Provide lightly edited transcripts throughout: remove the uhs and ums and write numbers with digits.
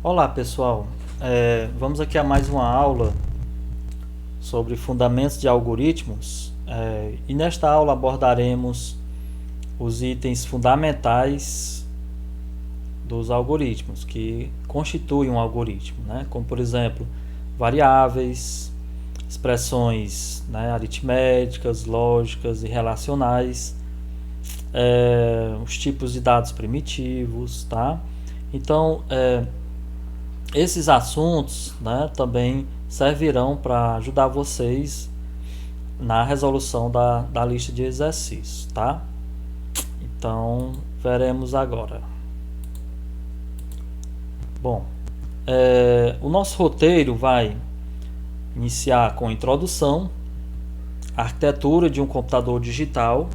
Olá pessoal, vamos aqui a mais uma aula sobre fundamentos de algoritmos e nesta aula abordaremos os itens fundamentais dos algoritmos que constituem um algoritmo, né? Como por exemplo variáveis, expressões, né, aritméticas, lógicas e relacionais, os tipos de dados primitivos, tá? Então, esses assuntos, né, também servirão para ajudar vocês na resolução da lista de exercícios, tá? Então, veremos agora. Bom, o nosso roteiro vai iniciar com introdução, arquitetura de um computador digital,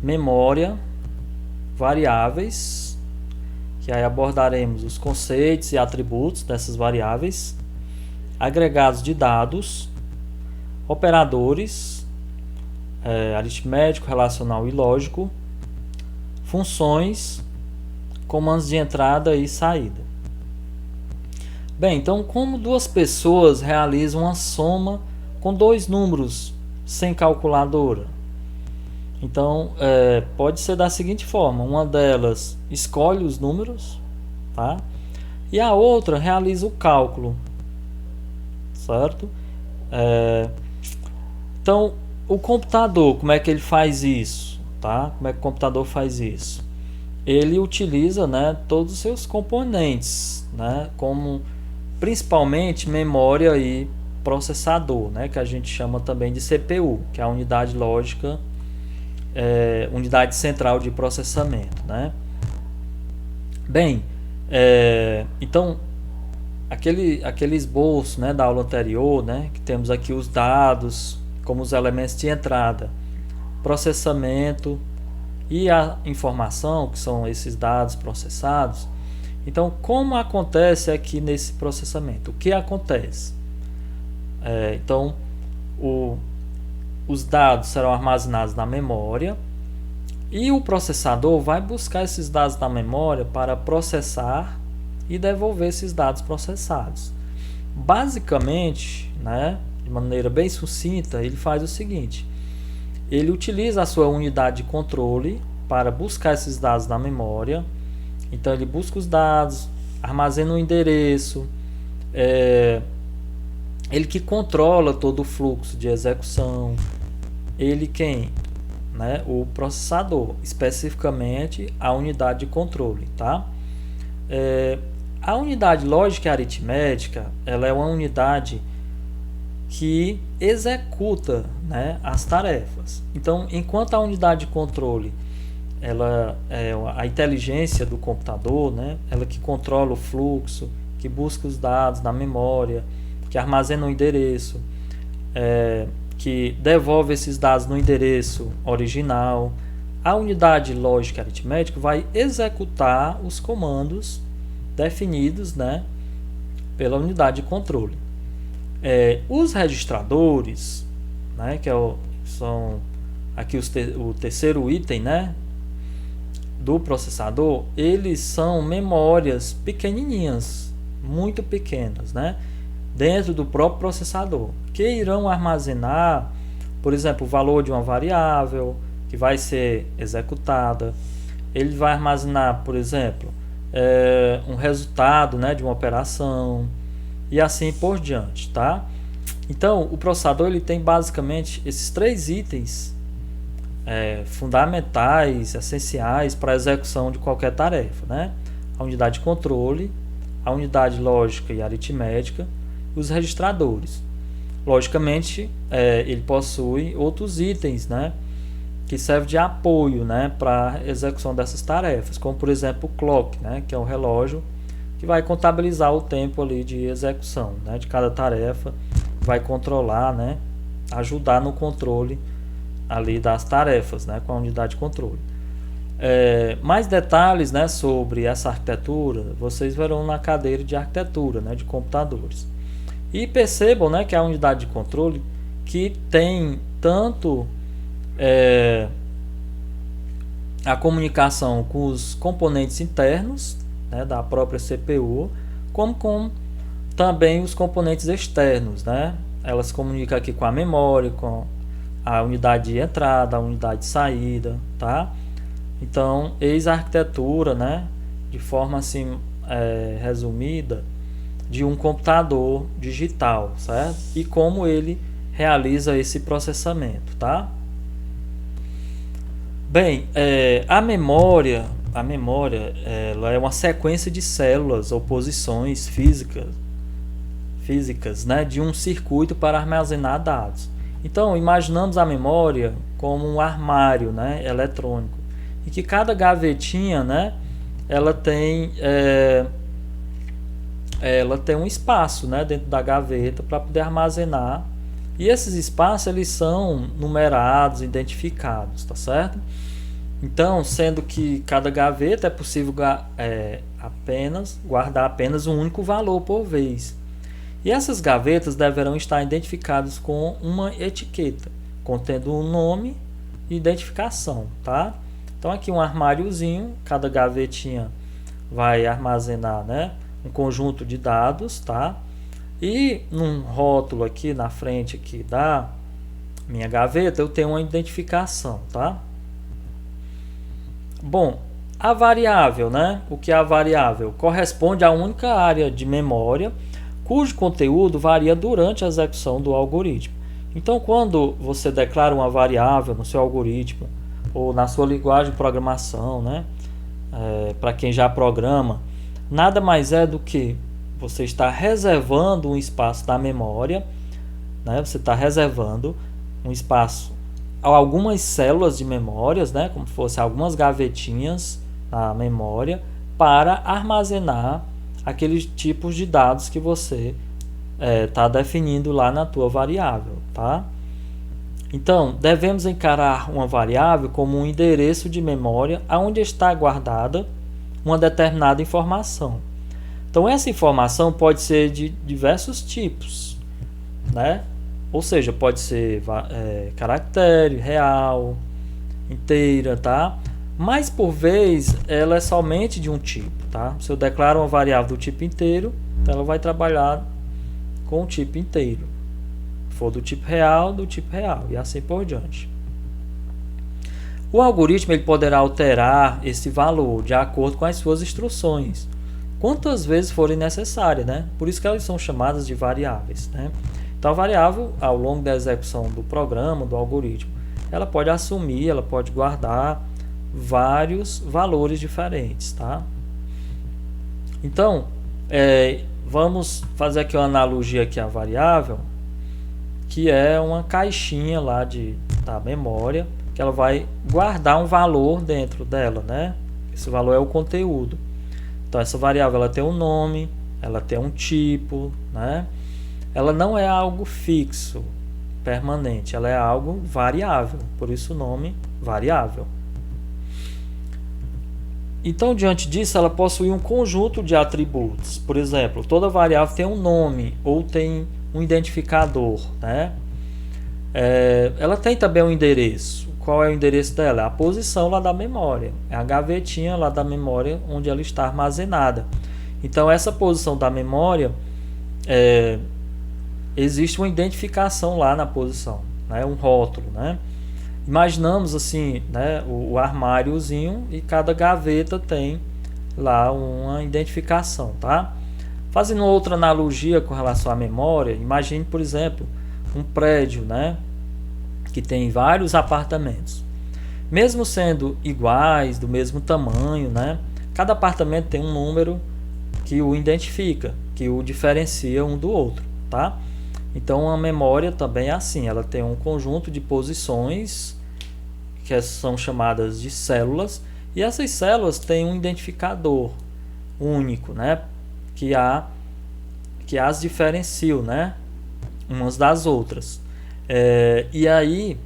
memória, variáveis, que aí abordaremos os conceitos e atributos dessas variáveis, agregados de dados, operadores, aritmético, relacional e lógico, funções, comandos de entrada e saída. Bem, então como duas pessoas realizam uma soma com dois números sem calculadora? Então, pode ser da seguinte forma: uma delas escolhe os números, tá? E a outra realiza o cálculo, certo? Então, o computador, como é que ele faz isso, tá? Como é que o computador faz isso? Ele utiliza, né, todos os seus componentes, né, como principalmente memória e processador, né, que a gente chama também de CPU, que é a unidade lógica, unidade central de processamento, né? Bem, então aquele esboço, né, da aula anterior, né, que temos aqui os dados como os elementos de entrada, processamento e a informação, que são esses dados processados. Então, como acontece aqui nesse processamento? O que acontece? Então, os dados serão armazenados na memória e o processador vai buscar esses dados na memória para processar e devolver esses dados processados. Basicamente, né, de maneira bem sucinta, ele faz o seguinte: ele utiliza a sua unidade de controle para buscar esses dados na memória. Então ele busca os dados, armazena o endereço, ele que controla todo o fluxo de execução, ele quem? Né? O processador, especificamente a unidade de controle, tá? A unidade lógica e aritmética, ela é uma unidade que executa, né, as tarefas. Então, enquanto a unidade de controle, ela é a inteligência do computador, né, ela que controla o fluxo, que busca os dados na memória, que armazena o endereço, que devolve esses dados no endereço original. A unidade lógica aritmética vai executar os comandos definidos, né, pela unidade de controle. Os registradores, né, são aqui o terceiro item, né, do processador, eles são memórias pequenininhas, muito pequenas, né, dentro do próprio processador, que irão armazenar, por exemplo, o valor de uma variável que vai ser executada. Ele vai armazenar, por exemplo, um resultado, né, de uma operação e assim por diante, tá? Então, o processador ele tem basicamente esses três itens fundamentais, essenciais para a execução de qualquer tarefa, né? A unidade de controle, a unidade lógica e aritmética, os registradores. Logicamente, ele possui outros itens, né, que servem de apoio, né, para a execução dessas tarefas, como por exemplo o clock, né, que é o relógio que vai contabilizar o tempo ali de execução, né, de cada tarefa, vai controlar, né, ajudar no controle ali das tarefas, né, com a unidade de controle. Mais detalhes, né, sobre essa arquitetura vocês verão na cadeira de arquitetura, né, de computadores. E percebam, né, que a unidade de controle que tem tanto a comunicação com os componentes internos, né, da própria CPU, como com também os componentes externos, né? Ela se comunica aqui com a memória, com a unidade de entrada, a unidade de saída, tá? Então, eis a arquitetura, né, de forma assim resumida, de um computador digital, certo? E como ele realiza esse processamento, tá? Bem, a memória ela é uma sequência de células ou posições físicas, né, de um circuito para armazenar dados. Então, imaginamos a memória como um armário, né, eletrônico, em que cada gavetinha, né, ela tem um espaço, né, dentro da gaveta para poder armazenar. E esses espaços eles são numerados, identificados, tá certo? Então, sendo que cada gaveta é possível guardar apenas um único valor por vez. E essas gavetas deverão estar identificadas com uma etiqueta, contendo um nome e identificação, tá? Então aqui um armáriozinho, cada gavetinha vai armazenar, né, um conjunto de dados, tá? E num rótulo aqui na frente aqui da minha gaveta eu tenho uma identificação, tá? Bom, a variável, né? O que é a variável? Corresponde à única área de memória cujo conteúdo varia durante a execução do algoritmo. Então, quando você declara uma variável no seu algoritmo ou na sua linguagem de programação, né? Para quem já programa, nada mais é do que você está reservando um espaço da memória, né? Você está reservando um espaço a algumas células de memórias, né? Como se fossem algumas gavetinhas na memória, para armazenar aqueles tipos de dados que você está definindo lá na tua variável, tá? Então, devemos encarar uma variável como um endereço de memória onde está guardada uma determinada informação. Então, essa informação pode ser de diversos tipos, né? Ou seja, pode ser caractere, real, inteira, tá? Mas, por vez, ela é somente de um tipo, tá? Se eu declaro uma variável do tipo inteiro, ela vai trabalhar com o tipo inteiro. Se for do tipo real, e assim por diante. O algoritmo ele poderá alterar esse valor de acordo com as suas instruções, quantas vezes forem necessárias, né? Por isso que elas são chamadas de variáveis, né? Então, a variável, ao longo da execução do programa, do algoritmo, ela pode assumir, ela pode guardar vários valores diferentes, tá? Então, vamos fazer aqui uma analogia aqui à variável, que é uma caixinha lá da memória, que ela vai guardar um valor dentro dela, né? Esse valor é o conteúdo. Então, essa variável ela tem um nome, ela tem um tipo, né? Ela não é algo fixo, permanente, ela é algo variável, por isso o nome variável. Então, diante disso, ela possui um conjunto de atributos. Por exemplo, toda variável tem um nome ou tem um identificador, né? Ela tem também um endereço. Qual é o endereço dela? A posição lá da memória. É a gavetinha lá da memória onde ela está armazenada. Então, essa posição da memória, existe uma identificação lá na posição, né? Um rótulo, né? Imaginamos assim, né, o armáriozinho e cada gaveta tem lá uma identificação, tá? Fazendo outra analogia com relação à memória, imagine, por exemplo, um prédio, né, que tem vários apartamentos. Mesmo sendo iguais, do mesmo tamanho, né, cada apartamento tem um número que o identifica, que o diferencia um do outro, tá? Então, a memória também é assim, ela tem um conjunto de posições que são chamadas de células, e essas células têm um identificador único, né, que as diferenciam, né, umas das outras. E aí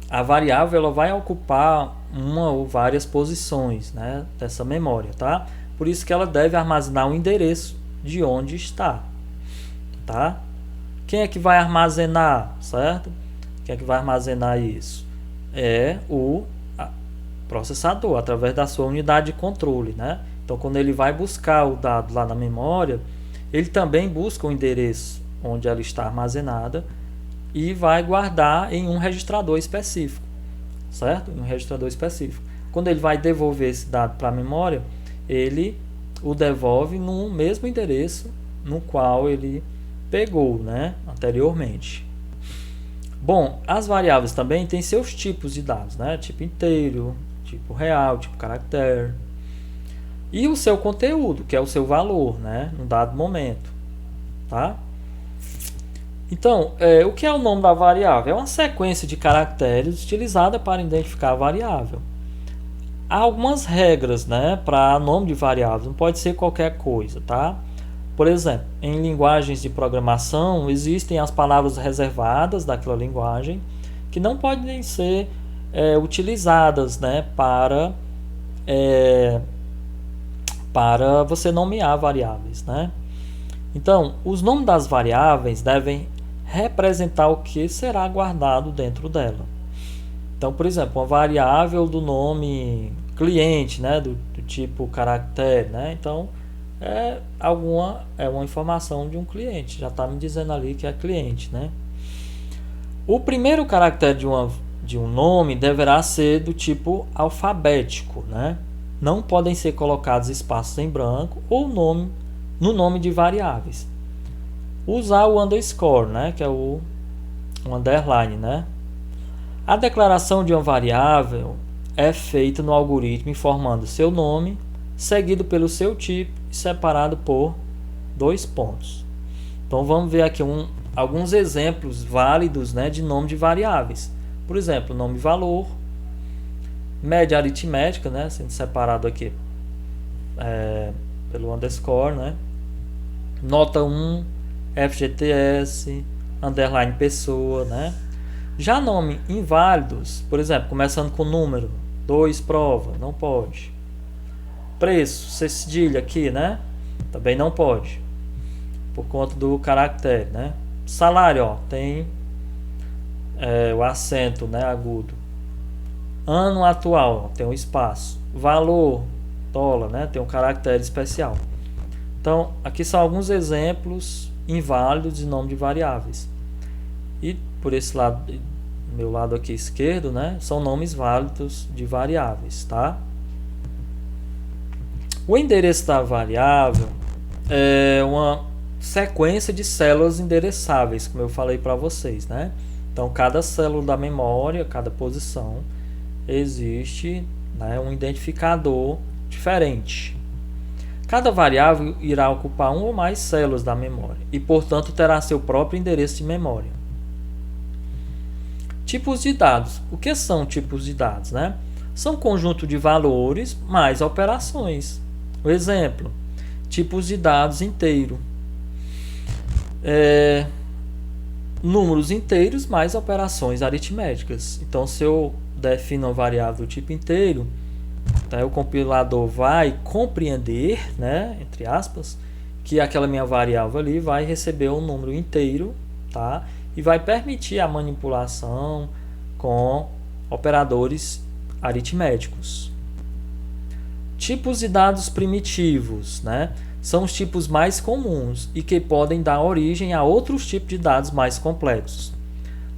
a variável ela vai ocupar uma ou várias posições, né, dessa memória, tá? Por isso que ela deve armazenar um endereço de onde está, tá? Quem é que vai armazenar, certo? Quem é que vai armazenar isso? É processador, através da sua unidade de controle, né? Então, quando ele vai buscar o dado lá na memória, ele também busca o endereço onde ela está armazenada e vai guardar em um registrador específico, certo? Em um registrador específico. Quando ele vai devolver esse dado para a memória, ele o devolve no mesmo endereço no qual ele pegou, né, anteriormente. Bom, as variáveis também têm seus tipos de dados, né? Tipo inteiro, tipo real, tipo caractere. E o seu conteúdo, que é o seu valor, né? No dado momento, tá? Então, o que é o nome da variável? É uma sequência de caracteres utilizada para identificar a variável. Há algumas regras, né, para nome de variável, não pode ser qualquer coisa, tá? Por exemplo, em linguagens de programação, existem as palavras reservadas daquela linguagem que não podem ser utilizadas, né, para você nomear variáveis, né? Então, os nomes das variáveis devem representar o que será guardado dentro dela. Então, por exemplo, uma variável do nome cliente, né, do tipo caractere, né? Então, é uma informação de um cliente, já está me dizendo ali que é cliente, né? O primeiro caractere de um nome deverá ser do tipo alfabético, né? Não podem ser colocados espaços em branco ou no nome de variáveis. Usar o underscore, né? Que é o underline, né? A declaração de uma variável é feita no algoritmo informando seu nome, seguido pelo seu tipo e separado por 2 pontos. Então vamos ver aqui alguns exemplos válidos, né, de nome de variáveis. Por exemplo, nome valor, média aritmética, né, sendo separado aqui pelo underscore, né, nota 1, FGTS, underline pessoa, né. Já nome inválidos, por exemplo, começando com número, 2 prova, não pode. Preço, cedilha aqui, né? Também não pode, por conta do caractere, né? Salário, ó, tem o acento, né, agudo. Ano atual, ó, tem um espaço. Valor, dólar, né, tem um caractere especial. Então, aqui são alguns exemplos inválidos de nome de variáveis. E por esse lado, meu lado aqui esquerdo, né, são nomes válidos de variáveis, tá? O endereço da variável é uma sequência de células endereçáveis, como eu falei para vocês, né? Então, cada célula da memória, cada posição, existe, né, um identificador diferente. Cada variável irá ocupar uma ou mais células da memória e, portanto, terá seu próprio endereço de memória. Tipos de dados. O que são tipos de dados, né? São conjunto de valores mais operações. O exemplo, tipos de dados inteiro. Números inteiros mais operações aritméticas. Então, se eu defino uma variável do tipo inteiro, tá, o compilador vai compreender, né, entre aspas, que aquela minha variável ali vai receber um número inteiro, tá, e vai permitir a manipulação com operadores aritméticos. Tipos de dados primitivos, né? São os tipos mais comuns e que podem dar origem a outros tipos de dados mais complexos.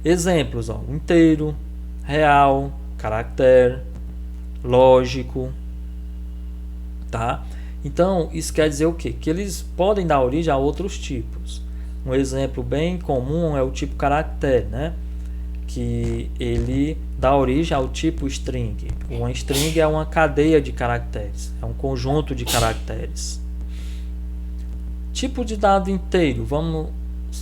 Exemplos, ó, inteiro, real, caractere, lógico, tá? Então, isso quer dizer o quê? Que eles podem dar origem a outros tipos. Um exemplo bem comum é o tipo caractere, né? Que ele dá origem ao tipo string. Uma string é uma cadeia de caracteres, é um conjunto de caracteres. Tipo de dado inteiro, vamos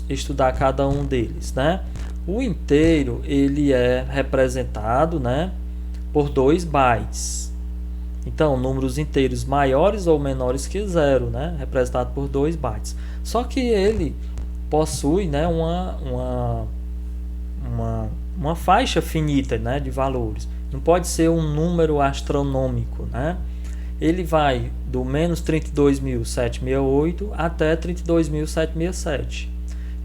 estudar cada um deles, né? O inteiro, ele é representado, né, por 2 bytes. Então, números inteiros maiores ou menores que 0, né, representado por 2 bytes. Só que ele possui, né, uma faixa finita, né, de valores. Não pode ser um número astronômico, né? Ele vai do menos 32.768 até 32.767.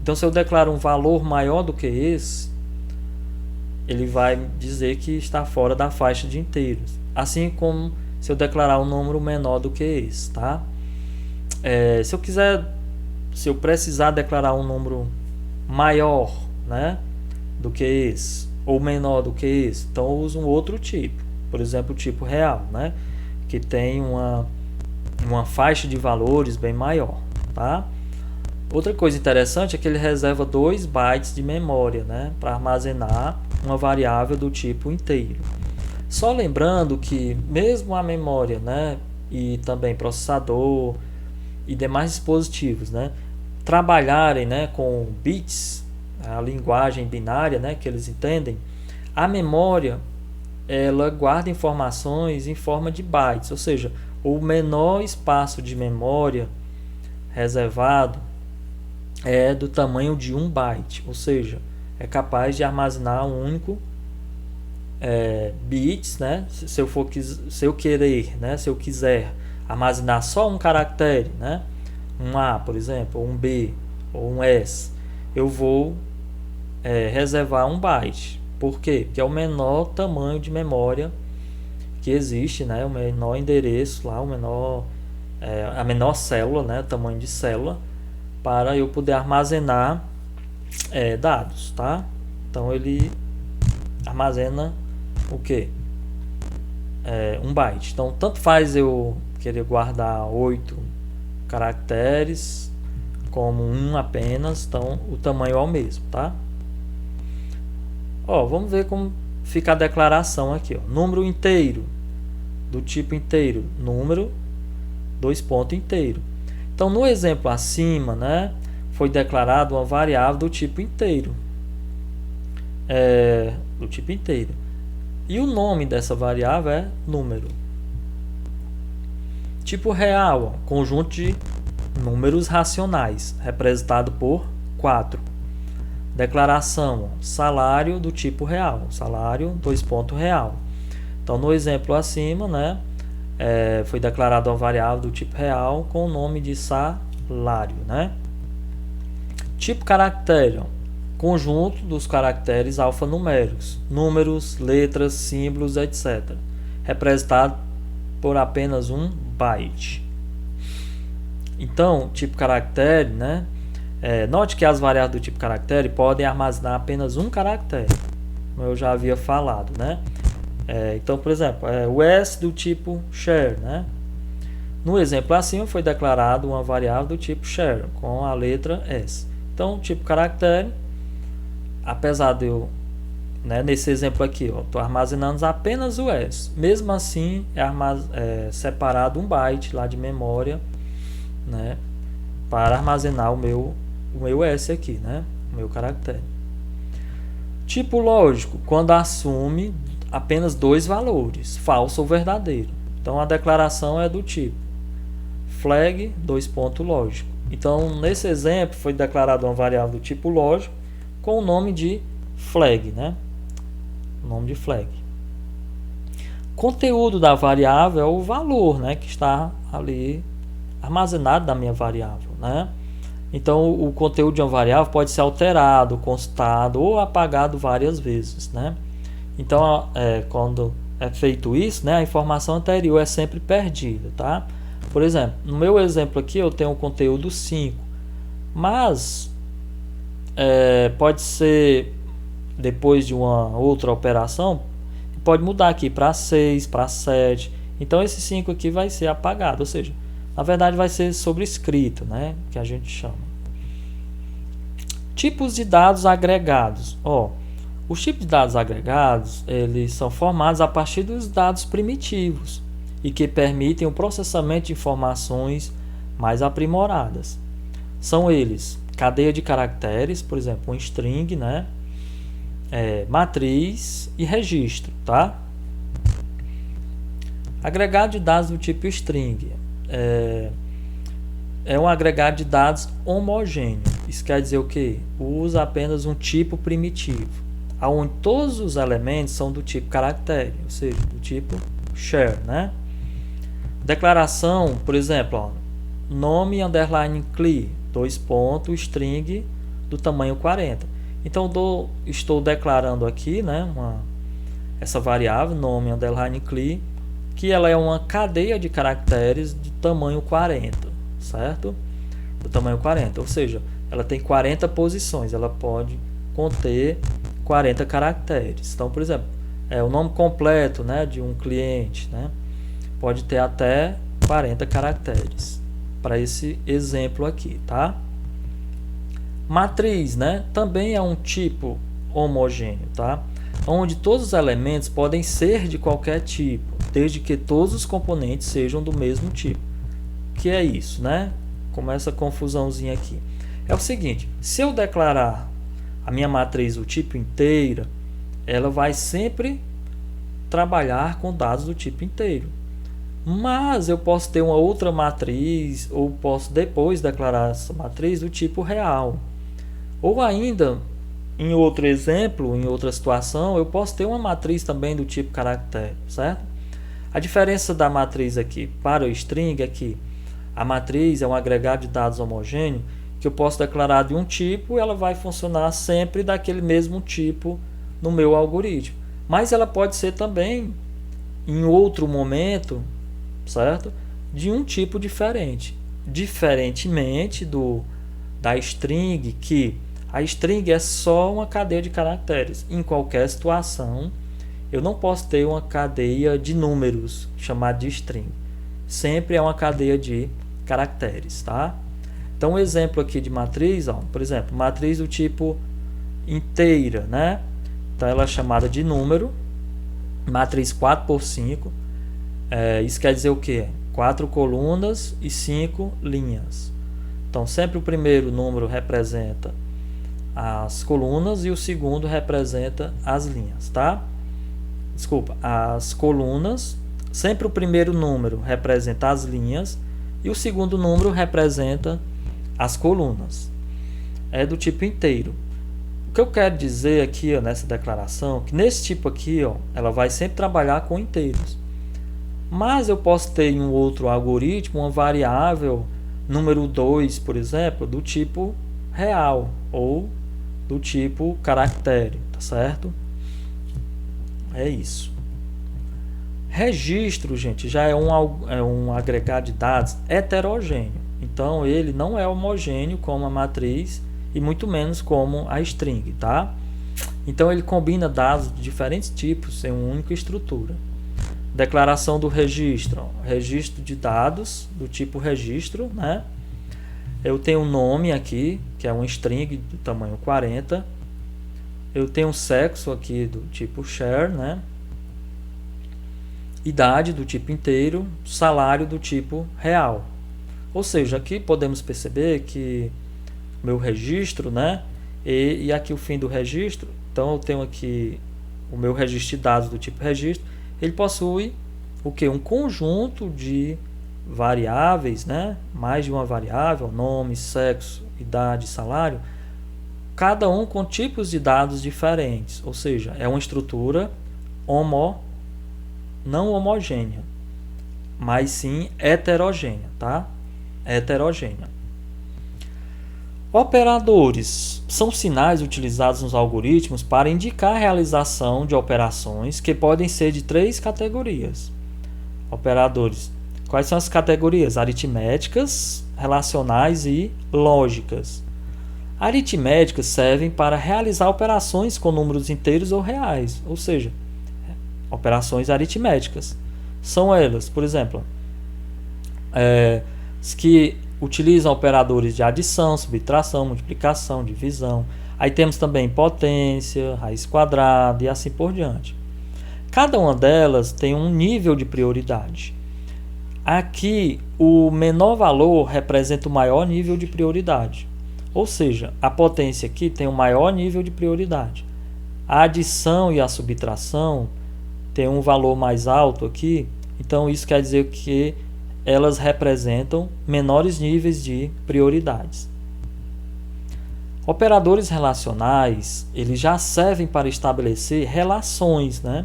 Então, se eu declaro um valor maior do que esse, ele vai dizer que está fora da faixa de inteiros. assim como se eu declarar um número menor do que esse, tá? Se eu precisar declarar um número maior, né, do que esse, ou menor do que esse, então eu uso um outro tipo, por exemplo, o tipo real, né, que tem uma faixa de valores bem maior, tá? Outra coisa interessante é que ele reserva 2 bytes de memória, né, para armazenar uma variável do tipo inteiro. Só lembrando que mesmo a memória, né, e também processador e demais dispositivos, né, trabalharem, né, com bits, a linguagem binária, né, que eles entendem, a memória ela guarda informações em forma de bytes, ou seja, o menor espaço de memória reservado é do tamanho de 1 byte, ou seja, é capaz de armazenar um único bits, né? Se eu quiser armazenar só um caractere, né? Um A, por exemplo, ou um B, ou um S, eu vou reservar 1 byte. Por quê? Porque é o menor tamanho de memória que existe, né? O menor endereço lá, a menor célula, né? O tamanho de célula, para eu poder armazenar dados, tá? Então ele armazena o que? 1 byte. Então tanto faz eu querer guardar 8 caracteres como 1 apenas, então o tamanho é o mesmo, tá? Vamos ver como fica a declaração aqui, número inteiro do tipo inteiro, número 2 ponto inteiro. Então no exemplo acima, né, foi declarado uma variável do tipo inteiro, e o nome dessa variável é número. Tipo real, conjunto de números racionais, representado por 4. Declaração, salário do tipo real, salário 2 ponto real. Então no exemplo acima, né, foi declarada uma variável do tipo real com o nome de salário, né? Tipo caractere, conjunto dos caracteres alfanuméricos, números, letras, símbolos, etc. Representado por apenas 1 byte. Então, tipo caractere, né? Note que as variáveis do tipo caractere podem armazenar apenas um caractere, como eu já havia falado, né? Então, por exemplo, o S do tipo char, né? No exemplo acima foi declarado uma variável do tipo char com a letra S. Então, tipo caractere, apesar de eu, né, nesse exemplo aqui, estou armazenando apenas o S. Mesmo assim, é separado 1 byte lá de memória, né, para armazenar o meu S aqui, né, o meu caractere. Tipo lógico, quando assume apenas 2 valores, falso ou verdadeiro. Então a declaração é do tipo flag 2 ponto lógico. Então nesse exemplo foi declarada uma variável do tipo lógico com o nome de flag, né? O nome de flag. Conteúdo da variável é o valor, né, que está ali armazenado na minha variável, né? Então o conteúdo de uma variável pode ser alterado, constado ou apagado várias vezes, né? Então quando é feito isso, né, a informação anterior é sempre perdida, tá? Por exemplo, no meu exemplo aqui eu tenho o conteúdo 5, mas pode ser depois de uma outra operação, pode mudar aqui para 6, para 7. Então esse 5 aqui vai ser apagado, ou seja, na verdade vai ser sobrescrito, né, que a gente chama. Tipos de dados agregados. Os tipos de dados agregados, eles são formados a partir dos dados primitivos e que permitem o processamento de informações mais aprimoradas. São eles: cadeia de caracteres, por exemplo, um string, né? Matriz e registro, tá? Agregado de dados do tipo string é um agregado de dados homogêneo. Isso quer dizer o quê? Usa apenas um tipo primitivo, onde todos os elementos são do tipo caractere, ou seja, do tipo char, né? Declaração, por exemplo, nome underline clear, 2 pontos, string do tamanho 40. Então estou declarando aqui, né, essa variável nome underline clear que ela é uma cadeia de caracteres de tamanho 40, certo? Do tamanho 40, ou seja, ela tem 40 posições, ela pode conter 40 caracteres. Então, por exemplo, o nome completo, né, de um cliente, né, pode ter até 40 caracteres, para esse exemplo aqui, tá? Matriz, né, também é um tipo homogêneo, tá? Onde todos os elementos podem ser de qualquer tipo, desde que todos os componentes sejam do mesmo tipo. Que é isso, né? Começa a confusãozinha aqui. É o seguinte, se eu declarar a minha matriz do tipo inteira, ela vai sempre trabalhar com dados do tipo inteiro. Mas eu posso ter uma outra matriz, ou posso depois declarar essa matriz do tipo real. Ou ainda, em outro exemplo, em outra situação, eu posso ter uma matriz também do tipo caractere, certo? A diferença da matriz aqui para o string é que a matriz é um agregado de dados homogêneo que eu posso declarar de um tipo e ela vai funcionar sempre daquele mesmo tipo no meu algoritmo. Mas ela pode ser também, em outro momento, certo? De um tipo diferente. Diferentemente da string, que a string é só uma cadeia de caracteres. Em qualquer situação, eu não posso ter uma cadeia de números chamada de string. Sempre é uma cadeia de caracteres, tá? Então, um exemplo aqui de matriz, ó, por exemplo, matriz do tipo inteira, né? Então, ela é chamada de número, matriz 4x5. Isso quer dizer o quê? 4 colunas e 5 linhas. Então, sempre o primeiro número representa as colunas e o segundo representa as linhas, tá? Desculpa, as colunas. Sempre o primeiro número representa as linhas e o segundo número representa as colunas. É do tipo inteiro. O que eu quero dizer aqui, ó, nessa declaração, que nesse tipo aqui, ó, ela vai sempre trabalhar com inteiros. Mas eu posso ter em um outro algoritmo uma variável número 2, por exemplo, do tipo real ou do tipo caractere, tá certo? É isso. Registro, gente, já é um agregado de dados heterogêneo. Então, ele não é homogêneo como a matriz e muito menos como a string, tá? Então, ele combina dados de diferentes tipos em uma única estrutura. Declaração do registro. Registro de dados do tipo registro, né? Eu tenho um nome aqui, que é um string do tamanho 40. Eu tenho um sexo aqui do tipo char, né? Idade do tipo inteiro, salário do tipo real. Ou seja, aqui podemos perceber que meu registro, né? E aqui o fim do registro. Então eu tenho aqui o meu registro de dados do tipo registro. Ele possui o que? Um conjunto de variáveis, né? Mais de uma variável, nome, sexo, idade, salário, cada um com tipos de dados diferentes, ou seja, é uma estrutura não homogênea, mas sim heterogênea, tá? Heterogênea. Operadores são sinais utilizados nos algoritmos para indicar a realização de operações que podem ser de 3 categorias. Operadores. Quais são as categorias? Aritméticas, relacionais e lógicas. Aritméticas servem para realizar operações com números inteiros ou reais, ou seja, operações aritméticas. São elas, por exemplo, as que utilizam operadores de adição, subtração, multiplicação, divisão. Aí temos também potência, raiz quadrada e assim por diante. Cada uma delas tem um nível de prioridade. Aqui, o menor valor representa o maior nível de prioridade. Ou seja, a potência aqui tem o maior nível de prioridade. A adição e a subtração tem um valor mais alto aqui. Então, isso quer dizer que elas representam menores níveis de prioridades. Operadores relacionais, eles já servem para estabelecer relações, né,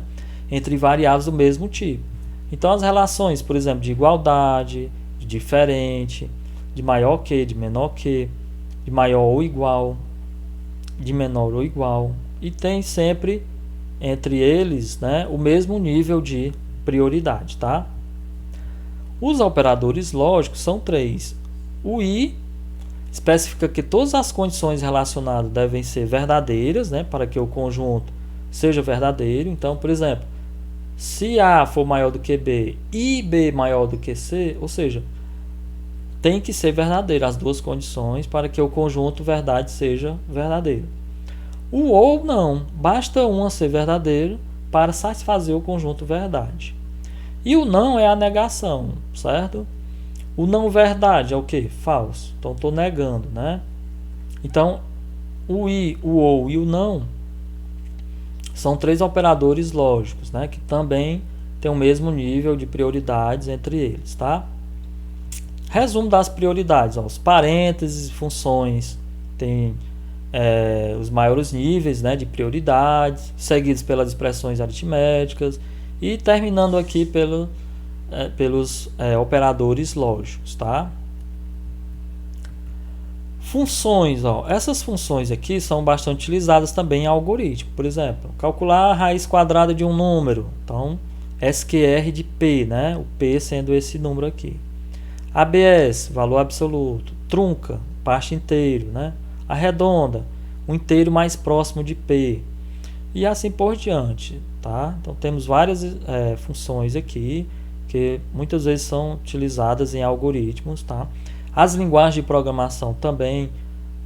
entre variáveis do mesmo tipo. Então, as relações, por exemplo, de igualdade, de diferente, de maior que, de menor que, de maior ou igual, de menor ou igual, e tem sempre entre eles, né, o mesmo nível de prioridade, tá? Os operadores lógicos são 3. O I especifica que todas as condições relacionadas devem ser verdadeiras, né, para que o conjunto seja verdadeiro. Então, por exemplo, se A for maior do que B e B maior do que C, ou seja, tem que ser verdadeiro as duas condições para que o conjunto verdade seja verdadeiro. O ou não, basta uma ser verdadeiro para satisfazer o conjunto verdade. E o não é a negação, certo? O não verdade é o que? Falso. Então estou negando, né? Então o i, o ou e o não são 3 operadores lógicos, né? Que também tem o mesmo nível de prioridades entre eles, tá? Resumo das prioridades: ó, os parênteses e funções têm os maiores níveis, né, de prioridades, seguidos pelas expressões aritméticas e terminando aqui pelos operadores lógicos, tá? Funções, ó, essas funções aqui são bastante utilizadas também em algoritmo. Por exemplo, calcular a raiz quadrada de um número, então SQR de P, né, o P sendo esse número aqui. ABS, valor absoluto. Trunca, parte inteiro, né? Arredonda, o inteiro mais próximo de P, e assim por diante, tá? Então temos várias funções aqui que muitas vezes são utilizadas em algoritmos, tá? As linguagens de programação também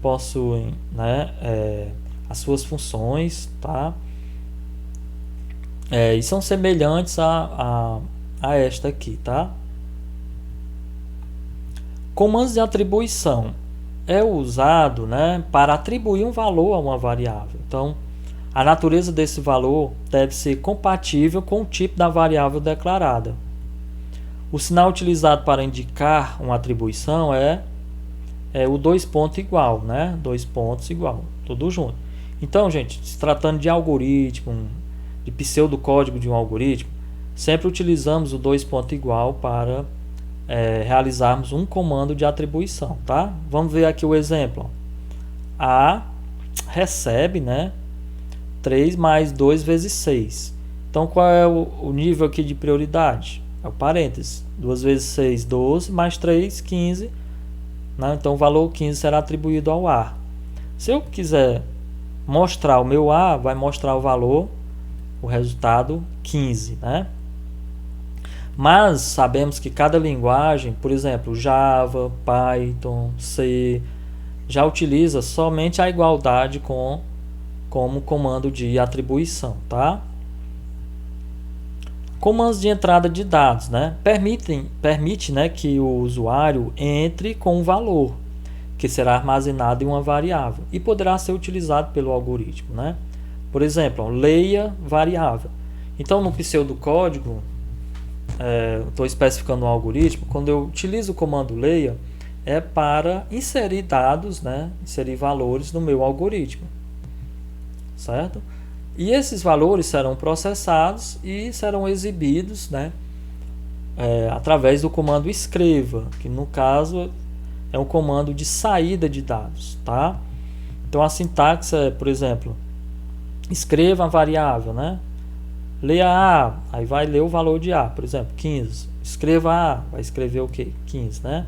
possuem, né, as suas funções, tá? E são semelhantes a esta aqui, tá? Comandos de atribuição é usado, né, para atribuir um valor a uma variável. Então, a natureza desse valor deve ser compatível com o tipo da variável declarada. O sinal utilizado para indicar uma atribuição é o 2 pontos igual, né? 2 pontos igual, tudo junto. Então, gente, se tratando de algoritmo, de pseudocódigo de um algoritmo, sempre utilizamos o 2 pontos igual para realizarmos um comando de atribuição, tá? Vamos ver aqui o exemplo. A recebe, né, 3 mais 2 vezes 6. Então, qual é o nível aqui de prioridade? É o parênteses. 2 vezes 6, 12, mais 3, 15. Né? Então, o valor 15 será atribuído ao A. Se eu quiser mostrar o meu A, vai mostrar o valor, o resultado 15, né? Mas sabemos que cada linguagem, por exemplo, Java, Python, C, já utiliza somente a igualdade como comando de atribuição, tá? Comandos de entrada de dados, né? Permite, né, que o usuário entre com um valor que será armazenado em uma variável e poderá ser utilizado pelo algoritmo, né? Por exemplo, leia variável. Então, no pseudocódigo, estou especificando um algoritmo. Quando eu utilizo o comando leia, é para inserir dados, né, inserir valores no meu algoritmo, certo? E esses valores serão processados e serão exibidos, né, através do comando escreva, que no caso é um comando de saída de dados, tá? Então a sintaxe é, por exemplo, escreva a variável, né? Leia A, aí vai ler o valor de A, por exemplo, 15. Escreva A, vai escrever o que? 15, né?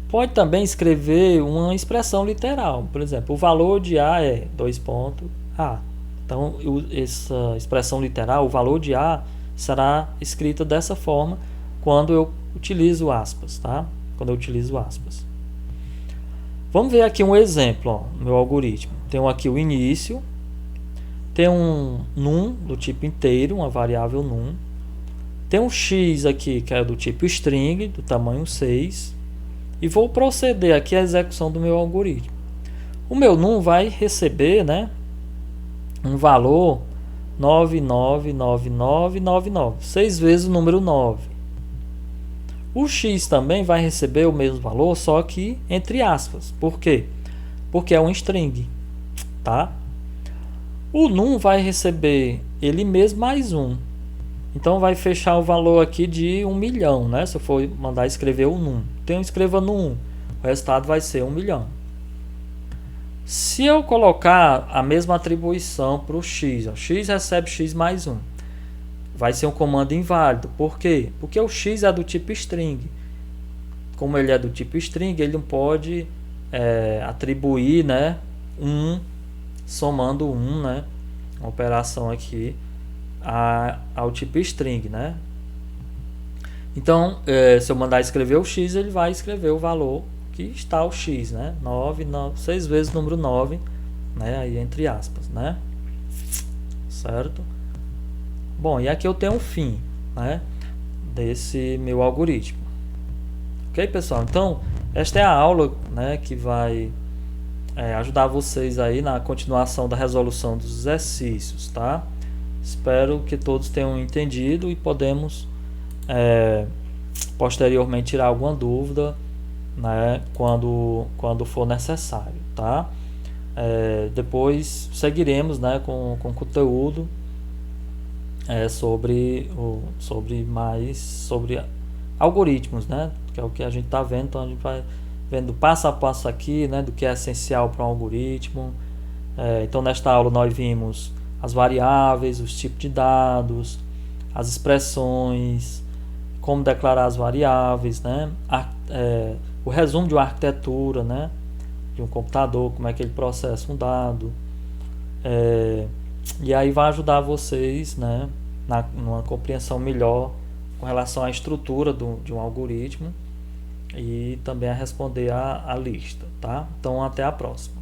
Pode também escrever uma expressão literal, por exemplo, o valor de A é 2 pontos A. Então, essa expressão literal, o valor de A, será escrita dessa forma quando eu utilizo aspas, tá? Quando eu utilizo aspas. Vamos ver aqui um exemplo, ó, no meu algoritmo. Tenho aqui o início, tem um num do tipo inteiro, uma variável num. Tem um x aqui que é do tipo string, do tamanho 6. E vou proceder aqui à execução do meu algoritmo. O meu num vai receber, né, um valor 999999, 6 vezes o número 9. O x também vai receber o mesmo valor, só que entre aspas. Por quê? Porque é um string, tá? O num vai receber ele mesmo mais 1. Então vai fechar o valor aqui de 1 milhão, né? Se eu for mandar escrever o num. Então escreva no 1. O resultado vai ser 1 milhão. Se eu colocar a mesma atribuição para o x, ó, x recebe x mais 1. vai ser um comando inválido. Por quê? Porque o x é do tipo string. Como ele é do tipo string, ele não pode atribuir, né, somando 1, né, uma operação aqui ao tipo string, né. Então, se eu mandar escrever o x, ele vai escrever o valor que está o x, né, 6 vezes o número 9, né, aí entre aspas, né, certo? Bom, e aqui eu tenho um fim, né, desse meu algoritmo. Ok, pessoal? Então, esta é a aula, né, que vai ajudar vocês aí na continuação da resolução dos exercícios, tá? Espero que todos tenham entendido e podemos posteriormente tirar alguma dúvida, né, quando for necessário, tá? Depois seguiremos, né, com conteúdo sobre algoritmos, né, que é o que a gente está vendo. Então a gente vai vendo passo a passo aqui, né, do que é essencial para um algoritmo. Então nesta aula nós vimos as variáveis, os tipos de dados, as expressões, como declarar as variáveis, né, o resumo de uma arquitetura, né, de um computador, como é que ele processa um dado. E aí vai ajudar vocês, né, numa compreensão melhor com relação à estrutura de um algoritmo e também a responder a lista, tá? Então até a próxima.